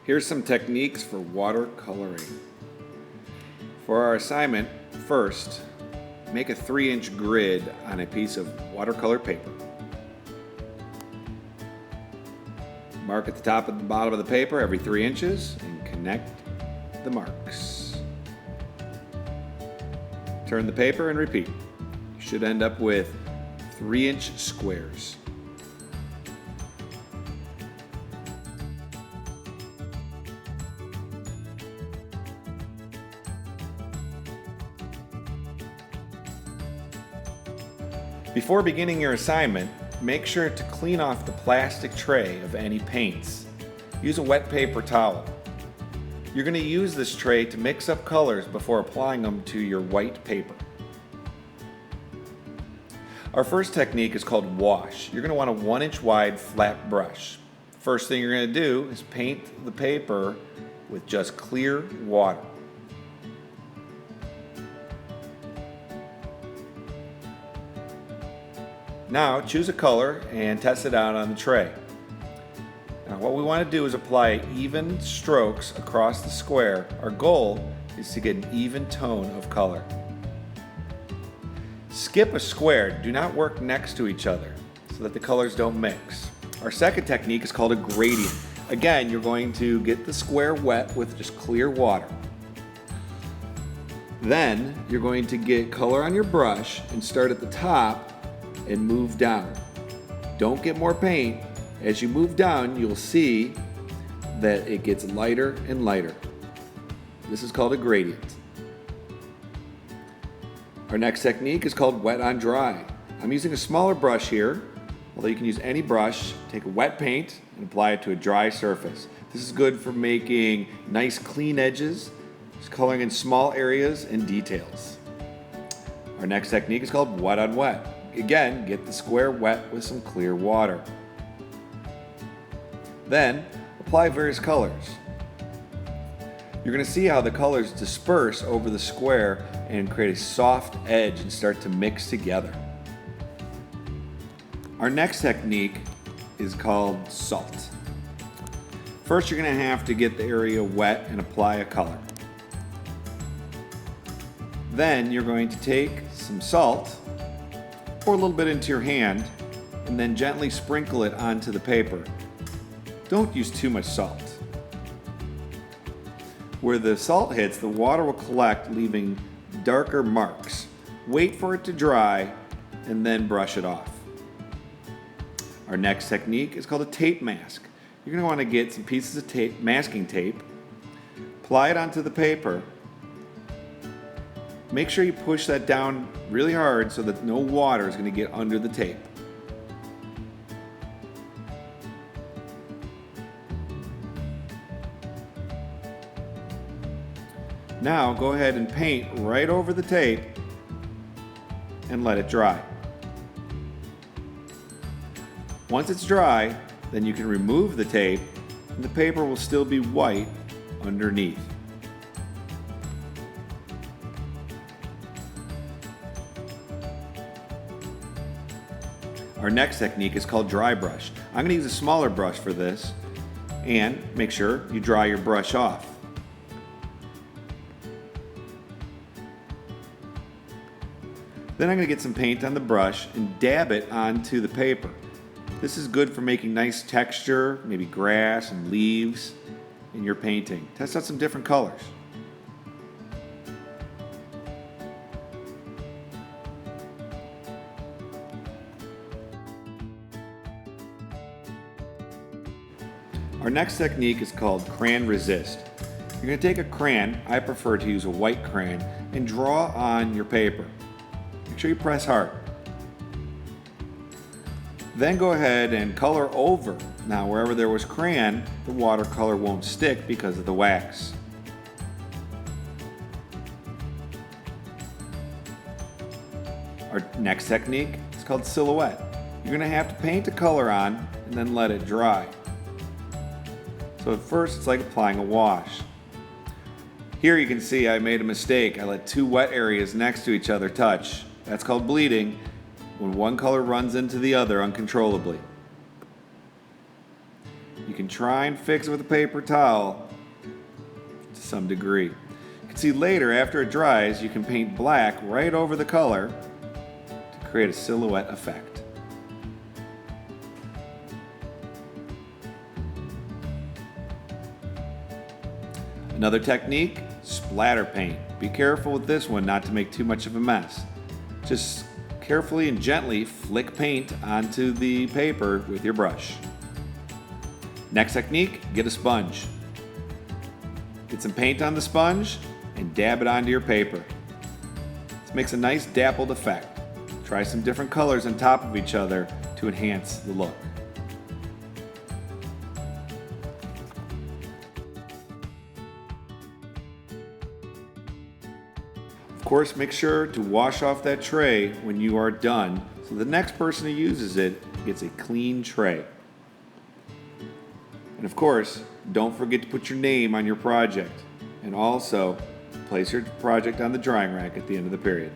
Here's some techniques for watercoloring. For our assignment, first, make a 3-inch grid on a piece of watercolor paper. Mark at the top and the bottom of the paper every 3 inches and connect the marks. Turn the paper and repeat. You should end up with 3-inch squares. Before beginning your assignment, make sure to clean off the plastic tray of any paints. Use a wet paper towel. You're going to use this tray to mix up colors before applying them to your white paper. Our first technique is called wash. You're going to want a 1-inch wide flat brush. First thing you're going to do is paint the paper with just clear water. Now choose a color and test it out on the tray. Now what we want to do is apply even strokes across the square. Our goal is to get an even tone of color. Skip a square. Do not work next to each other so that the colors don't mix. Our second technique is called a gradient. Again, you're going to get the square wet with just clear water. Then you're going to get color on your brush and start at the top and move down. Don't get more paint. As you move down, you'll see that it gets lighter and lighter. This is called a gradient. Our next technique is called wet on dry. I'm using a smaller brush here, although you can use any brush. Take a wet paint and apply it to a dry surface. This is good for making nice clean edges, just coloring in small areas and details. Our next technique is called wet on wet. Again, get the square wet with some clear water. Then, apply various colors. You're going to see how the colors disperse over the square and create a soft edge and start to mix together. Our next technique is called salt. First, you're going to have to get the area wet and apply a color. Then, you're going to take some salt, pour a little bit into your hand, and then gently sprinkle it onto the paper. Don't use too much salt. Where the salt hits, the water will collect, leaving darker marks. Wait for it to dry, and then brush it off. Our next technique is called a tape mask. You're going to want to get some pieces of tape, masking tape, apply it onto the paper. Make sure you push that down really hard so that no water is going to get under the tape. Now go ahead and paint right over the tape and let it dry. Once it's dry, then you can remove the tape and the paper will still be white underneath. Our next technique is called dry brush. I'm going to use a smaller brush for this, and make sure you dry your brush off. Then I'm going to get some paint on the brush and dab it onto the paper. This is good for making nice texture, maybe grass and leaves in your painting. Test out some different colors. Our next technique is called crayon resist. You're going to take a crayon, I prefer to use a white crayon, and draw on your paper. Make sure you press hard. Then go ahead and color over. Now wherever there was crayon, the watercolor won't stick because of the wax. Our next technique is called silhouette. You're going to have to paint a color on and then let it dry. So at first it's like applying a wash. Here you can see I made a mistake. I let two wet areas next to each other touch. That's called bleeding, when one color runs into the other uncontrollably. You can try and fix it with a paper towel to some degree. You can see later, after it dries, you can paint black right over the color to create a silhouette effect. Another technique, splatter paint. Be careful with this one not to make too much of a mess. Just carefully and gently flick paint onto the paper with your brush. Next technique, get a sponge. Get some paint on the sponge and dab it onto your paper. This makes a nice dappled effect. Try some different colors on top of each other to enhance the look. Of course, make sure to wash off that tray when you are done so the next person who uses it gets a clean tray. And of course, don't forget to put your name on your project, and also place your project on the drying rack at the end of the period.